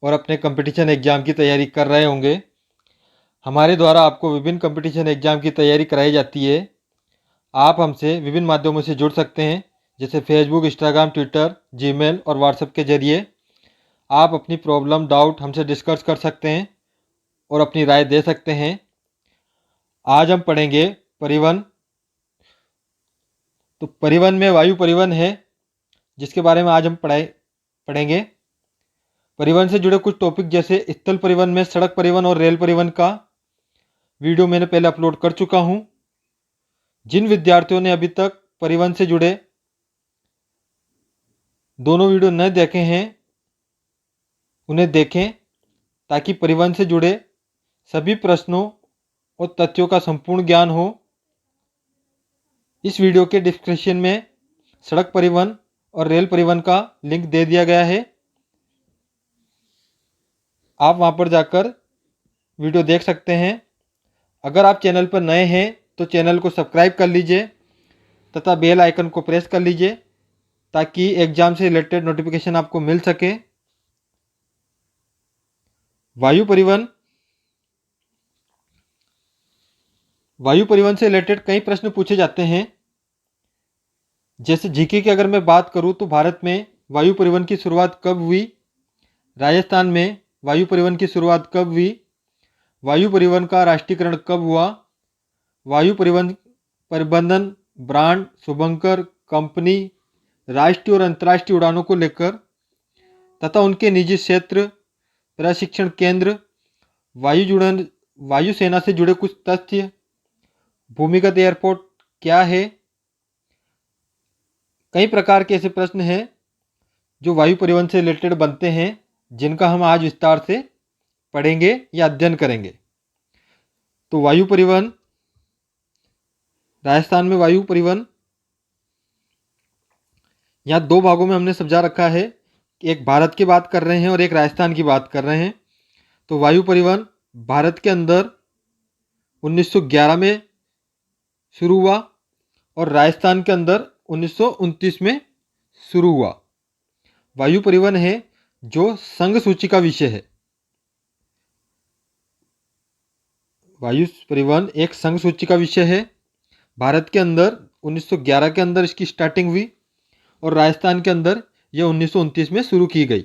और अपने competition exam की तैयारी कर रहे होंगे। हमारे द्वारा आपको विभिन्न कंपटीशन एग्ज़ाम की तैयारी कराई जाती है। आप हमसे विभिन्न माध्यमों से जुड़ सकते हैं, जैसे फेसबुक, इंस्टाग्राम, ट्विटर, जीमेल और व्हाट्सएप के जरिए आप अपनी प्रॉब्लम, डाउट हमसे डिस्कस कर सकते हैं और अपनी राय दे सकते हैं। आज हम पढ़ेंगे परिवहन। तो परिवहन में वायु परिवहन है, जिसके बारे में आज हम पढ़ेंगे। परिवहन से जुड़े कुछ टॉपिक जैसे स्थल परिवहन में सड़क परिवहन और रेल परिवहन का वीडियो मैंने पहले अपलोड कर चुका हूं। जिन विद्यार्थियों ने अभी तक परिवहन से जुड़े दोनों वीडियो न देखे हैं, उन्हें देखें, ताकि परिवहन से जुड़े सभी प्रश्नों और तथ्यों का संपूर्ण ज्ञान हो। इस वीडियो के डिस्क्रिप्शन में सड़क परिवहन और रेल परिवहन का लिंक दे दिया गया है। आप वहां पर जाकर वीडियो देख सकते हैं। अगर आप चैनल पर नए हैं तो चैनल को सब्सक्राइब कर लीजिए तथा बेल आइकन को प्रेस कर लीजिए, ताकि एग्जाम से रिलेटेड नोटिफिकेशन आपको मिल सके। वायु परिवहन से रिलेटेड कई प्रश्न पूछे जाते हैं। जैसे जीके की अगर मैं बात करूं तो भारत में वायु परिवहन की शुरुआत कब हुई, राजस्थान में वायु परिवहन की शुरुआत कब हुई, वायु परिवहन का राष्ट्रीयकरण कब हुआ, वायु परिवहन प्रबंधन ब्रांड, शुभंकर कंपनी, राष्ट्रीय और अंतर्राष्ट्रीय उड़ानों को लेकर तथा उनके निजी क्षेत्र, प्रशिक्षण केंद्र, वायुसेना से जुड़े कुछ तथ्य, भूमिगत एयरपोर्ट क्या है। कई प्रकार के ऐसे प्रश्न हैं जो वायु परिवहन से रिलेटेड बनते हैं, जिनका हम आज विस्तार से पढ़ेंगे या अध्ययन करेंगे। तो वायु परिवहन, राजस्थान में वायु परिवहन, यहाँ दो भागों में हमने समझा रखा है। एक भारत की बात कर रहे हैं और एक राजस्थान की बात कर रहे हैं। तो वायु परिवहन भारत के अंदर 1911 में शुरू हुआ और राजस्थान के अंदर 1929 में शुरू हुआ। वायु परिवहन है जो संघ सूची का विषय है। वायु परिवहन एक संघ सूची का विषय है। भारत के अंदर 1911 के अंदर इसकी स्टार्टिंग हुई और राजस्थान के अंदर यह 1929 में शुरू की गई।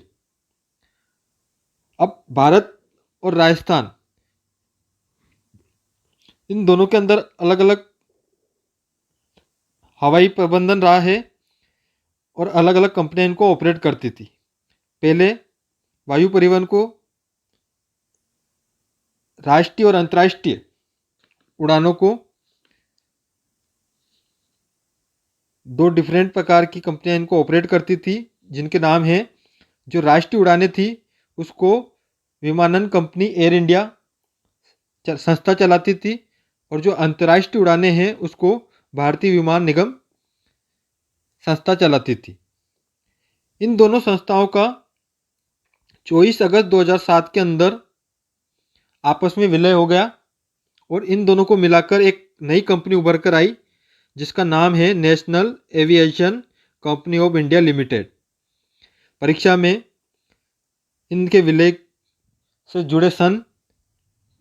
अब भारत और राजस्थान, इन दोनों के अंदर अलग अलग हवाई प्रबंधन रहा है और अलग अलग कंपनियां इनको ऑपरेट करती थी। पहले वायु परिवहन को राष्ट्रीय और अंतर्राष्ट्रीय उड़ानों को दो डिफरेंट प्रकार की कंपनियां इनको ऑपरेट करती थी, जिनके नाम हैं, जो राष्ट्रीय उड़ानें थी उसको विमानन कंपनी एयर इंडिया संस्था चलाती थी और जो अंतर्राष्ट्रीय उड़ानें हैं उसको भारतीय विमान निगम संस्था चलाती थी। इन दोनों संस्थाओं का 24 अगस्त 2007 के अंदर आपस में विलय हो गया और इन दोनों को मिलाकर एक नई कंपनी उभर कर आई, जिसका नाम है national aviation company of India limited. परीक्षा में इनके विलय से जुड़े सन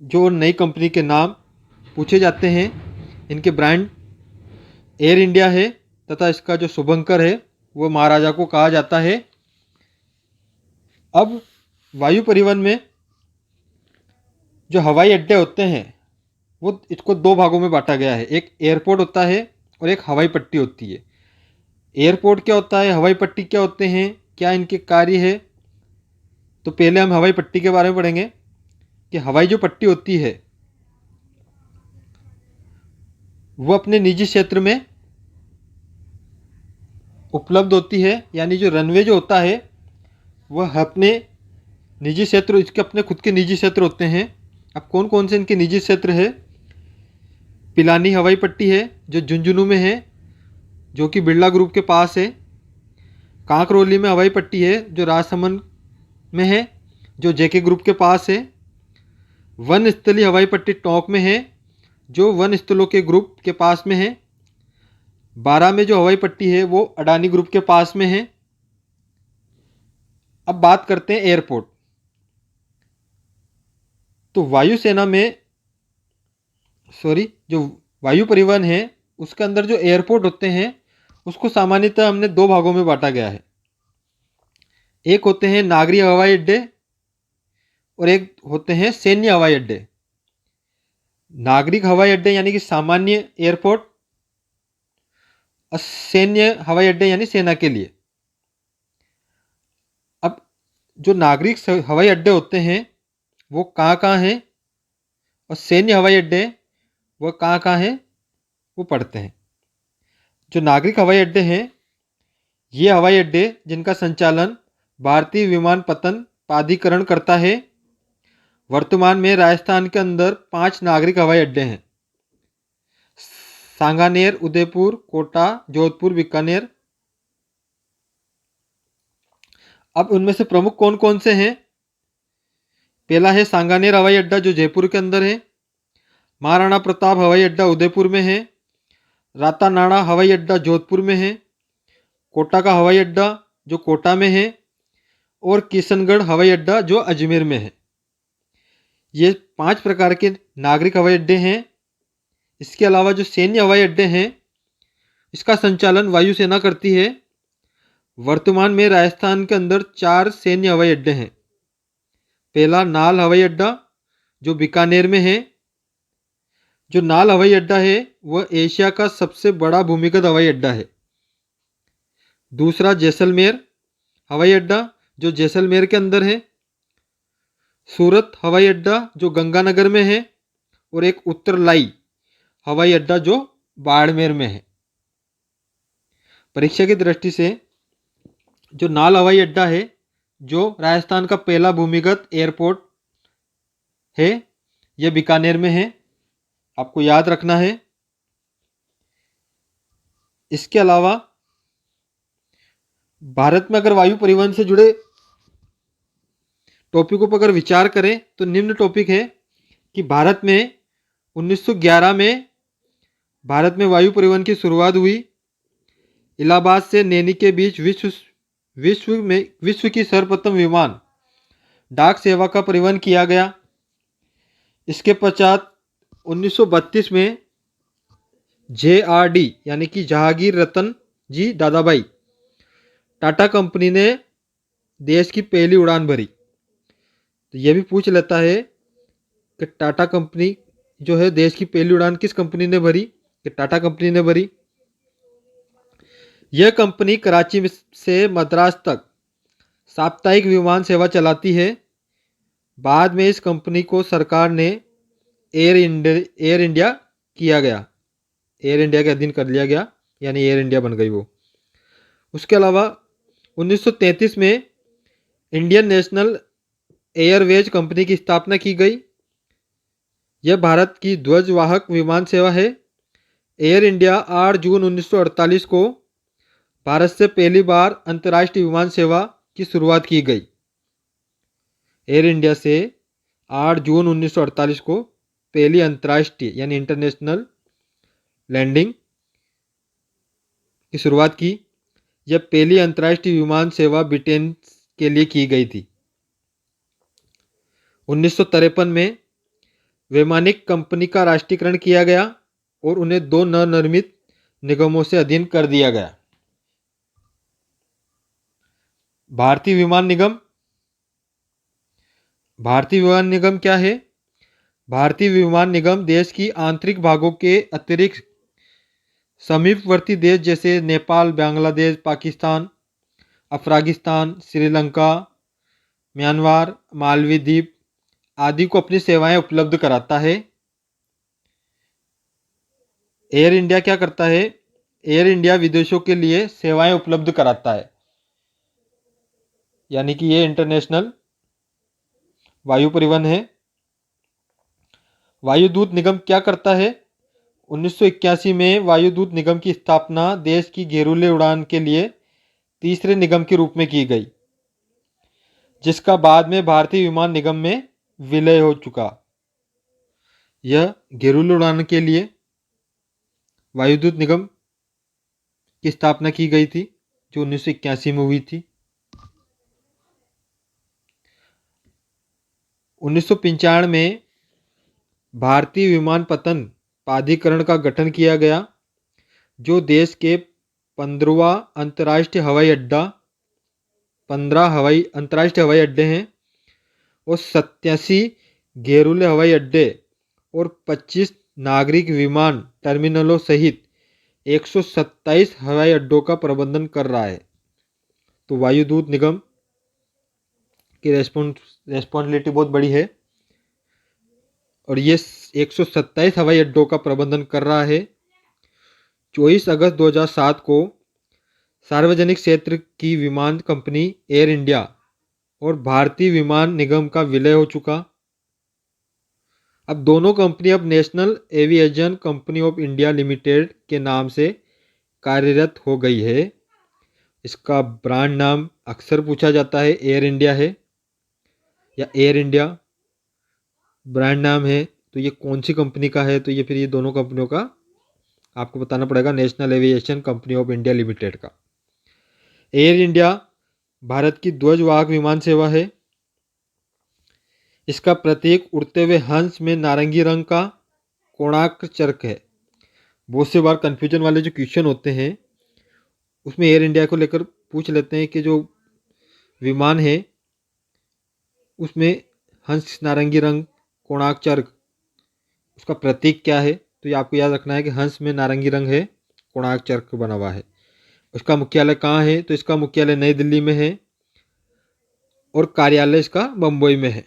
जो नई कंपनी के नाम पूछे जाते हैं। इनके ब्रांड एयर इंडिया है तथा इसका जो शुभंकर है वो महाराजा को कहा जाता है। अब वायु परिवहन में जो हवाई अड्डे होते हैं वो इसको दो भागों में बांटा गया है। एक एयरपोर्ट होता है और एक हवाई पट्टी होती है। एयरपोर्ट क्या होता है, हवाई पट्टी क्या होते हैं, क्या इनके कार्य है। तो पहले हम हवाई पट्टी के बारे में पढ़ेंगे कि हवाई जो पट्टी होती है वो अपने निजी क्षेत्र में उपलब्ध होती है। यानी जो रनवे जो होता है वह अपने निजी क्षेत्र, इसके अपने खुद के निजी क्षेत्र होते हैं। अब कौन कौन से इनके निजी क्षेत्र है? पिलानी हवाई पट्टी है जो झुंझुनू में है, जो कि बिरला ग्रुप के पास है। कांकरोली में हवाई पट्टी है जो राजसमंद में है, जो जेके ग्रुप के पास है। वन स्थली हवाई पट्टी टोंक में है, जो वन स्थलों के ग्रुप के पास में है। बारा में जो हवाई पट्टी है वो अडानी ग्रुप के पास में है। अब बात करते हैं एयरपोर्ट। तो वायुसेना में जो वायु परिवहन है उसके अंदर जो एयरपोर्ट होते हैं उसको सामान्यतः हमने दो भागों में बांटा गया है। एक होते हैं नागरिक हवाई अड्डे और एक होते हैं सैन्य हवाई अड्डे। नागरिक हवाई अड्डे यानी कि सामान्य एयरपोर्ट और सैन्य हवाई अड्डे यानी सेना के लिए। अब जो नागरिक हवाई अड्डे होते हैं वो कहाँ कहाँ हैं और सैन्य हवाई अड्डे वो कहाँ कहाँ हैं वो पढ़ते हैं। जो नागरिक हवाई अड्डे हैं ये हवाई अड्डे जिनका संचालन भारतीय विमानपत्तन प्राधिकरण करता है। वर्तमान में राजस्थान के अंदर 5 नागरिक हवाई अड्डे हैं। सांगानेर, उदयपुर, कोटा, जोधपुर, बीकानेर। अब उनमें से प्रमुख कौन कौन से हैं? पहला है सांगानेर हवाई अड्डा जो जयपुर के अंदर है। महाराणा प्रताप हवाई अड्डा उदयपुर में है। रातानाड़ा हवाई अड्डा जोधपुर में है। कोटा का हवाई अड्डा जो कोटा में है और किशनगढ़ हवाई अड्डा जो अजमेर में है। ये 5 प्रकार के नागरिक हवाई अड्डे हैं। इसके अलावा जो सैन्य हवाई अड्डे हैं इसका संचालन वायुसेना करती है। वर्तमान में राजस्थान के अंदर 4 सैन्य हवाई अड्डे हैं। पहला नाल हवाई अड्डा जो बीकानेर में है। जो नाल हवाई अड्डा है वह एशिया का सबसे बड़ा भूमिगत हवाई अड्डा है। दूसरा जैसलमेर हवाई अड्डा जो जैसलमेर के अंदर है। सूरत हवाई अड्डा जो गंगानगर में है और एक उत्तरलाई हवाई अड्डा जो बाड़मेर में है। परीक्षा की दृष्टि से जो नाल हवाई अड्डा है जो राजस्थान का पहला भूमिगत एयरपोर्ट है यह बीकानेर में है, आपको याद रखना है। इसके अलावा भारत में अगर वायु परिवहन से जुड़े टॉपिकों पर अगर विचार करें तो निम्न टॉपिक है कि भारत में 1911 में भारत में वायु परिवहन की शुरुआत हुई। इलाहाबाद से नैनी के बीच विश्व की सर्वप्रथम विमान डाक सेवा का परिवहन किया गया। इसके पश्चात 1932 में JRD यानी कि जहांगीर रतन जी दादाभाई टाटा कंपनी ने देश की पहली उड़ान भरी। तो यह भी पूछ लेता है कि टाटा कंपनी जो है देश की पहली उड़ान किस कंपनी ने भरी? कि टाटा कंपनी ने भरी। यह कंपनी कराची से मद्रास तक साप्ताहिक विमान सेवा चलाती है। बाद में इस कंपनी को सरकार ने एयर इंडिया किया गया, एयर इंडिया के अधीन कर लिया गया, यानी एयर इंडिया बन गई वो। उसके अलावा 1933 में इंडियन नेशनल एयरवेज कंपनी की स्थापना की गई। यह भारत की ध्वजवाहक विमान सेवा है। एयर इंडिया 8 जून 1948 को भारत से पहली बार अंतर्राष्ट्रीय विमान सेवा की शुरुआत की गई। एयर इंडिया से 8 जून 1948 को पहली अंतर्राष्ट्रीय यानी इंटरनेशनल लैंडिंग की शुरुआत की। यह पहली अंतर्राष्ट्रीय विमान सेवा ब्रिटेन के लिए की गई थी। 1953 में वैमानिक कंपनी का राष्ट्रीयकरण किया गया और उन्हें 2 नवनिर्मित निगमों से अधीन कर दिया गया। भारतीय विमान निगम। भारतीय विमान निगम क्या है? भारतीय विमान निगम देश की आंतरिक भागों के अतिरिक्त समीपवर्ती देश जैसे नेपाल, बांग्लादेश, पाकिस्तान, अफगानिस्तान, श्रीलंका, म्यांमार, मालवी द्वीप आदि को अपनी सेवाएं उपलब्ध कराता है। एयर इंडिया क्या करता है? एयर इंडिया विदेशों के लिए सेवाएं उपलब्ध कराता है, यानी कि ये इंटरनेशनल वायु परिवहन है। वायुदूत निगम क्या करता है? 1981 में वायुदूत निगम की स्थापना देश की घरेलू उड़ान के लिए तीसरे निगम के रूप में की गई, जिसका बाद में भारतीय विमान निगम में विलय हो चुका। यह घरेलू उड़ान के लिए वायुदूत निगम की स्थापना की गई थी जो 1981 में हुई थी। 1995 में भारतीय विमानपत्तन प्राधिकरण का गठन किया गया, जो देश के 15 अंतर्राष्ट्रीय हवाई अड्डा 15 अंतर्राष्ट्रीय हवाई अड्डे हैं और 87 घरेलू हवाई अड्डे और 25 नागरिक विमान टर्मिनलों सहित 127 हवाई अड्डों का प्रबंधन कर रहा है। तो वायुदूत निगम की रेस्पॉन्सिबिलिटी बहुत बड़ी है और ये 127 हवाई अड्डों का प्रबंधन कर रहा है। 24 अगस्त 2007 को सार्वजनिक क्षेत्र की विमान कंपनी एयर इंडिया और भारतीय विमान निगम का विलय हो चुका। अब दोनों कंपनी अब national aviation company of India limited के नाम से कार्यरत हो गई है। इसका ब्रांड नाम अक्सर पूछा जाता है एयर इंडिया है या एयर इंडिया ब्रांड नाम है। तो ये कौन सी कंपनी का है? तो ये फिर ये दोनों कंपनियों का आपको बताना पड़ेगा, national aviation company of India limited का। एयर इंडिया भारत की ध्वजवाहक विमान सेवा है। इसका प्रतीक उड़ते हुए हंस में नारंगी रंग का कोणार्क चक्र है। बहुत से बार कन्फ्यूजन वाले जो क्वेश्चन होते हैं उसमें एयर इंडिया को लेकर पूछ लेते हैं कि जो विमान है उसमें हंस नारंगी रंग कोणार्क चक्र उसका प्रतीक क्या है? तो ये आपको याद रखना है कि हंस में नारंगी रंग है, कोणार्क चक्र बना हुआ है। उसका मुख्यालय कहाँ है? तो इसका मुख्यालय नई दिल्ली में है और कार्यालय इसका बम्बई में है।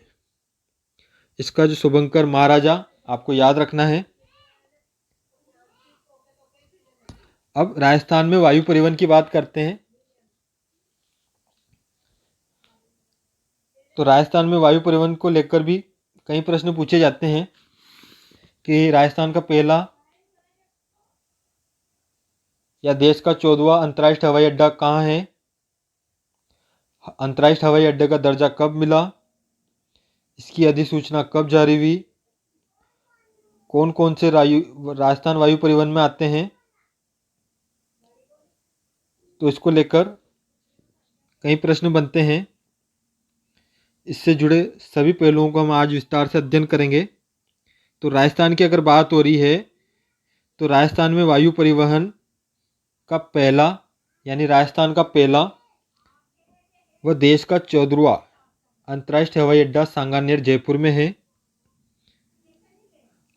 इसका जो शुभंकर महाराजा आपको याद रखना है। अब राजस्थान में वायु परिवहन की बात करते हैं। तो राजस्थान में वायु परिवहन को लेकर भी कई प्रश्न पूछे जाते हैं कि राजस्थान का पहला या देश का 14वां अंतर्राष्ट्रीय हवाई अड्डा कहाँ है? अंतर्राष्ट्रीय हवाई अड्डे का दर्जा कब मिला? इसकी अधिसूचना कब जारी हुई? कौन कौन से राजस्थान वायु परिवहन में आते हैं? तो इसको लेकर कई प्रश्न बनते हैं। इससे जुड़े सभी पहलुओं को हम आज विस्तार से अध्ययन करेंगे। तो राजस्थान की अगर बात हो रही है तो राजस्थान में वायु परिवहन का पहला यानी राजस्थान का पहला व देश का 14वां अंतर्राष्ट्रीय हवाई अड्डा सांगानेर जयपुर में है।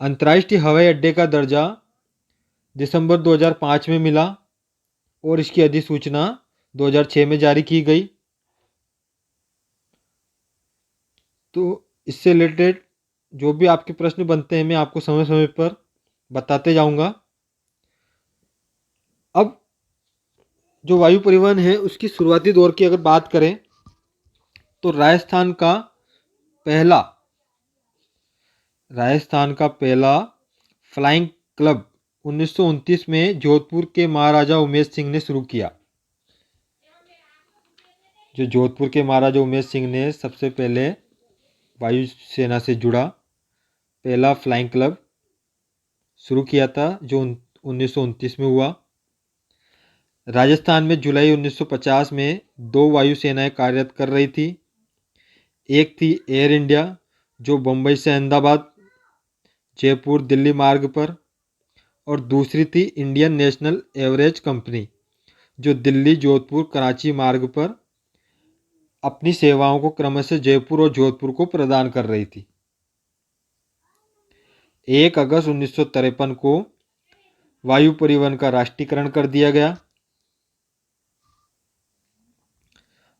अंतर्राष्ट्रीय हवाई अड्डे का दर्जा दिसंबर 2005 में मिला और इसकी अधिसूचना 2006 में जारी की गई। तो इससे रिलेटेड जो भी आपके प्रश्न बनते हैं मैं आपको समय समय पर बताते जाऊंगा। अब जो वायु परिवहन है उसकी शुरुआती दौर की अगर बात करें तो राजस्थान का पहला फ्लाइंग क्लब 1929 में जोधपुर के महाराजा उमेश सिंह ने शुरू किया। जो जोधपुर के महाराजा उमेश सिंह ने सबसे पहले वायु सेना से जुड़ा पहला फ्लाइंग क्लब शुरू किया था, जो 1929 में हुआ। राजस्थान में जुलाई 1950 में 2 वायु सेनाएं कार्यरत कर रही थी। एक थी एयर इंडिया जो बम्बई से अहमदाबाद, जयपुर, दिल्ली मार्ग पर, और दूसरी थी इंडियन नेशनल एवरेज कंपनी जो दिल्ली, जोधपुर, कराची मार्ग पर अपनी सेवाओं को क्रमशः जयपुर और जोधपुर को प्रदान कर रही थी। 1 अगस्त 1953 को वायु परिवहन का राष्ट्रीयकरण कर दिया गया।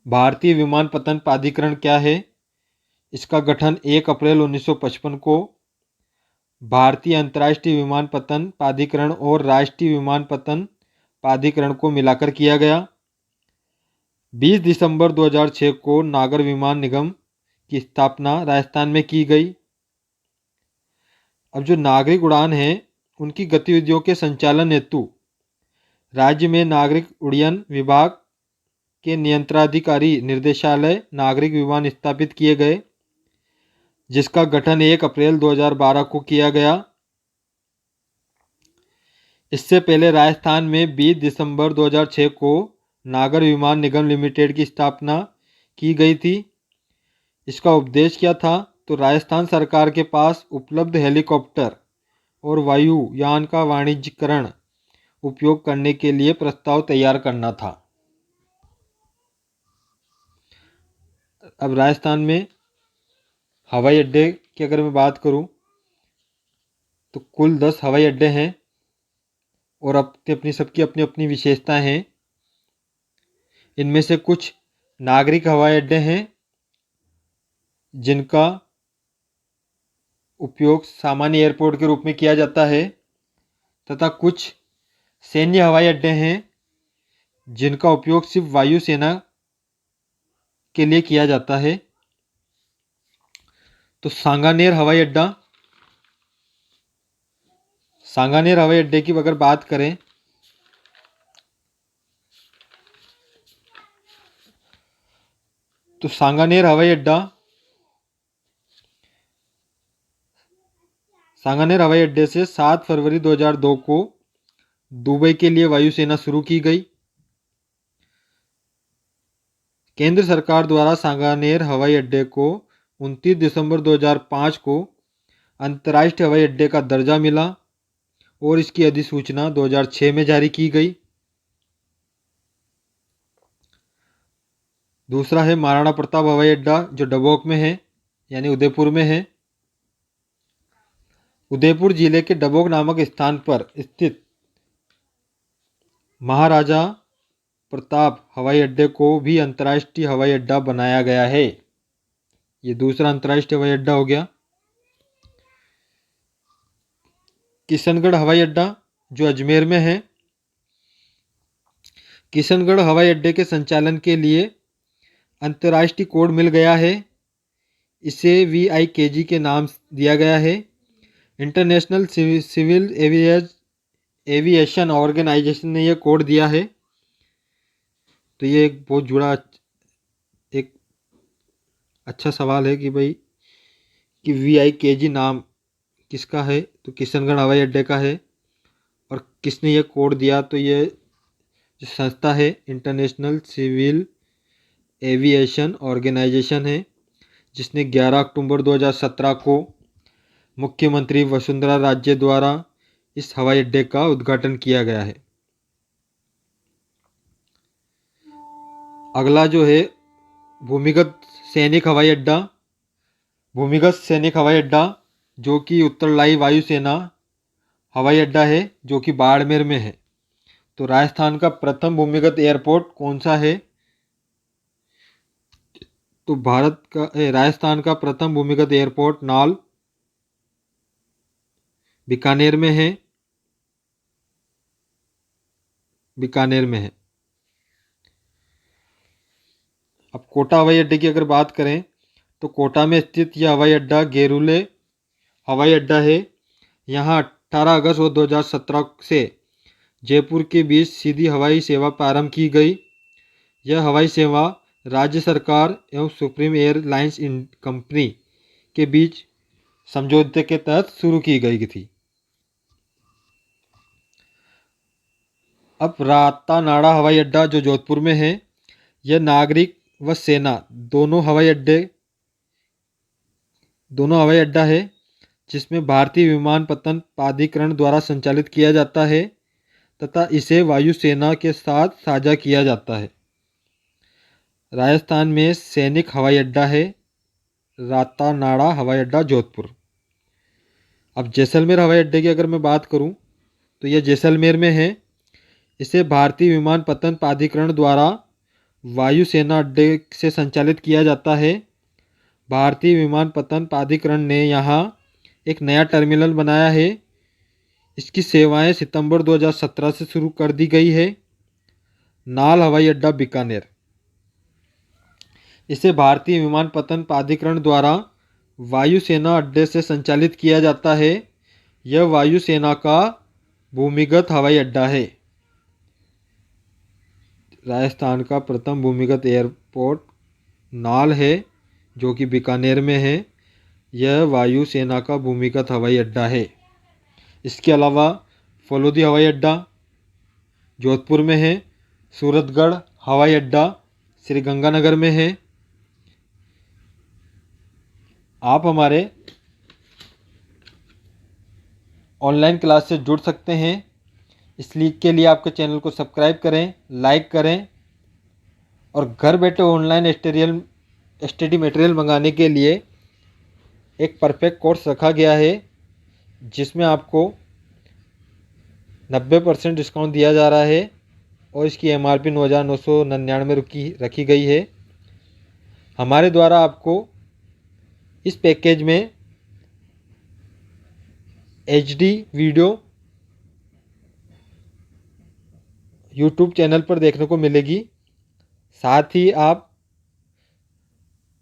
भारतीय विमानपत्तन प्राधिकरण क्या है? इसका गठन 1 अप्रैल 1955 को भारतीय अंतर्राष्ट्रीय विमानपत्तन प्राधिकरण और राष्ट्रीय विमानपत्तन प्राधिकरण को मिलाकर किया गया। 20 दिसंबर 2006 को नागर विमान निगम की स्थापना राजस्थान में की गई। अब जो नागरिक उड़ान है उनकी गतिविधियों के संचालन हेतु राज्य में नागरिक उड्डयन विभाग के नियंत्रणाधिकारी निर्देशालय नागरिक विमान स्थापित किए गए, जिसका गठन 1 अप्रैल 2012 को किया गया। इससे पहले राजस्थान में 20 दिसंबर 2006 को नागर विमान निगम लिमिटेड की स्थापना की गई थी। इसका उद्देश्य क्या था? तो राजस्थान सरकार के पास उपलब्ध हेलीकॉप्टर और वायुयान का वाणिज्यिकरण उपयोग करने के लिए प्रस्ताव तैयार करना था। अब राजस्थान में हवाई अड्डे की अगर मैं बात करूं तो कुल 10 हवाई अड्डे हैं और अपनी सबकी अपनी अपनी विशेषताएं हैं। इनमें से कुछ नागरिक हवाई अड्डे हैं जिनका उपयोग सामान्य एयरपोर्ट के रूप में किया जाता है, तथा कुछ सैन्य हवाई अड्डे हैं जिनका उपयोग सिर्फ वायुसेना के लिए किया जाता है। तो सांगानेर हवाई अड्डे की अगर बात करें तो सांगानेर हवाई अड्डे से 7 फरवरी 2002 को दुबई के लिए वायुसेना शुरू की गई। केंद्र सरकार द्वारा सांगानेर हवाई अड्डे को 29 दिसंबर 2005 को अंतर्राष्ट्रीय हवाई अड्डे का दर्जा मिला और इसकी अधिसूचना 2006 में जारी की गई। दूसरा है महाराणा प्रताप हवाई अड्डा जो डबोक में है, यानी उदयपुर में है। उदयपुर जिले के डबोक नामक स्थान पर स्थित महाराजा प्रताप हवाई अड्डे को भी अंतर्राष्ट्रीय हवाई अड्डा बनाया गया है। ये दूसरा अंतर्राष्ट्रीय हवाई अड्डा हो गया। किशनगढ़ हवाई अड्डा जो अजमेर में है। किशनगढ़ हवाई अड्डे के संचालन के लिए अंतर्राष्ट्रीय कोड मिल गया है। इसे VIKG के नाम दिया गया है। इंटरनेशनल सिविल एविएशन ऑर्गेनाइजेशन ने यह कोड दिया है। तो ये एक बहुत जुड़ा एक अच्छा सवाल है कि भाई कि VIKG नाम किसका है, तो किशनगढ़ हवाई अड्डे का है। और किसने ये कोड दिया, तो ये जो संस्था है इंटरनेशनल सिविल एविएशन ऑर्गेनाइजेशन है, जिसने 11 अक्टूबर 2017 को मुख्यमंत्री वसुंधरा राजे द्वारा इस हवाई अड्डे का उद्घाटन किया गया है। अगला जो है भूमिगत सैनिक हवाई अड्डा। भूमिगत सैनिक हवाई अड्डा जो कि उत्तरलाई वायुसेना हवाई अड्डा है, जो कि बाड़मेर में है। तो राजस्थान का प्रथम भूमिगत एयरपोर्ट कौन सा है, तो राजस्थान का प्रथम भूमिगत एयरपोर्ट नाल बीकानेर में है। अब कोटा हवाई अड्डे की अगर बात करें तो कोटा में स्थित यह हवाई अड्डा गेरुले हवाई अड्डा है। यहाँ 18 अगस्त 2017 से जयपुर के बीच सीधी हवाई सेवा प्रारंभ की गई। यह हवाई सेवा राज्य सरकार एवं सुप्रीम एयरलाइंस कंपनी के बीच समझौते के तहत शुरू की गई थी। अब रातानाड़ा हवाई अड्डा जो जोधपुर में है, यह नागरिक व सेना दोनों हवाई अड्डा है, जिसमें भारतीय विमानपत्तन प्राधिकरण द्वारा संचालित किया जाता है तथा इसे वायुसेना के साथ साझा किया जाता है। राजस्थान में सैनिक हवाई अड्डा है रातानाड़ा हवाई अड्डा जोधपुर। अब जैसलमेर हवाई अड्डे की अगर मैं बात करूं तो यह जैसलमेर में है। इसे भारतीय विमानपत्तन प्राधिकरण द्वारा वायुसेना अड्डे से संचालित किया जाता है। भारतीय विमानपत्तन प्राधिकरण ने यहाँ एक नया टर्मिनल बनाया है। इसकी सेवाएं सितंबर 2017 से शुरू कर दी गई है। नाल हवाई अड्डा बीकानेर, इसे भारतीय विमानपत्तन प्राधिकरण द्वारा वायुसेना अड्डे से संचालित किया जाता है। यह वायुसेना का भूमिगत हवाई अड्डा है। राजस्थान का प्रथम भूमिगत एयरपोर्ट नाल है, जो कि बीकानेर में है। यह वायुसेना का भूमिगत हवाई अड्डा है। इसके अलावा फलोदी हवाई अड्डा जोधपुर में है। सूरतगढ़ हवाई अड्डा श्रीगंगानगर में है। आप हमारे ऑनलाइन क्लास से जुड़ सकते हैं। इसलिए के लिए आपके चैनल को सब्सक्राइब करें, लाइक करें और घर बैठे ऑनलाइन स्टडी मटेरियल मंगाने के लिए एक परफेक्ट कोर्स रखा गया है, जिसमें आपको 90% डिस्काउंट दिया जा रहा है और इसकी MRP 9,999 रखी गई है। हमारे द्वारा आपको इस पैकेज में HD वीडियो YouTube चैनल पर देखने को मिलेगी। साथ ही आप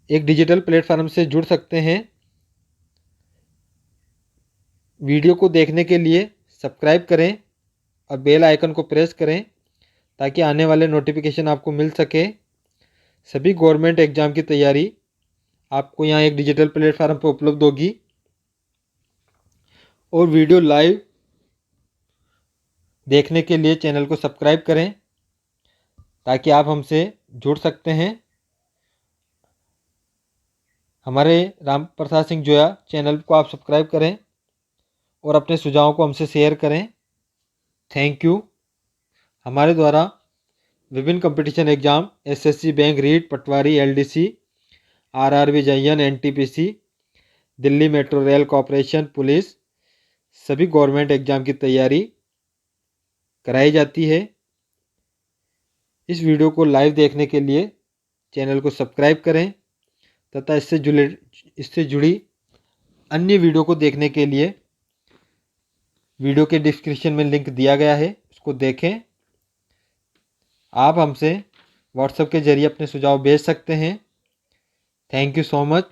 एक डिजिटल प्लेटफॉर्म से जुड़ सकते हैं। वीडियो को देखने के लिए सब्सक्राइब करें और बेल आइकन को प्रेस करें ताकि आने वाले नोटिफिकेशन आपको मिल सके। सभी गवर्नमेंट एग्ज़ाम की तैयारी आपको यहाँ एक डिजिटल प्लेटफॉर्म पर उपलब्ध होगी और वीडियो लाइव देखने के लिए चैनल को सब्सक्राइब करें ताकि आप हमसे जुड़ सकते हैं। हमारे राम प्रसाद सिंह जोया चैनल को आप सब्सक्राइब करें और अपने सुझावों को हमसे शेयर करें। Thank you. हमारे द्वारा विभिन्न competition exam SSC bank, REET, पटवारी, LDC, RRB, JN, NTPC, Delhi metro rail corporation, police, सभी गवर्नमेंट एग्जाम की तैयारी कराई जाती है। इस वीडियो को लाइव देखने के लिए चैनल को सब्सक्राइब करें तथा इससे जुड़ी अन्य वीडियो को देखने के लिए वीडियो के डिस्क्रिप्शन में लिंक दिया गया है, उसको देखें। आप हमसे व्हाट्सएप के जरिए अपने सुझाव भेज सकते हैं। Thank you so much.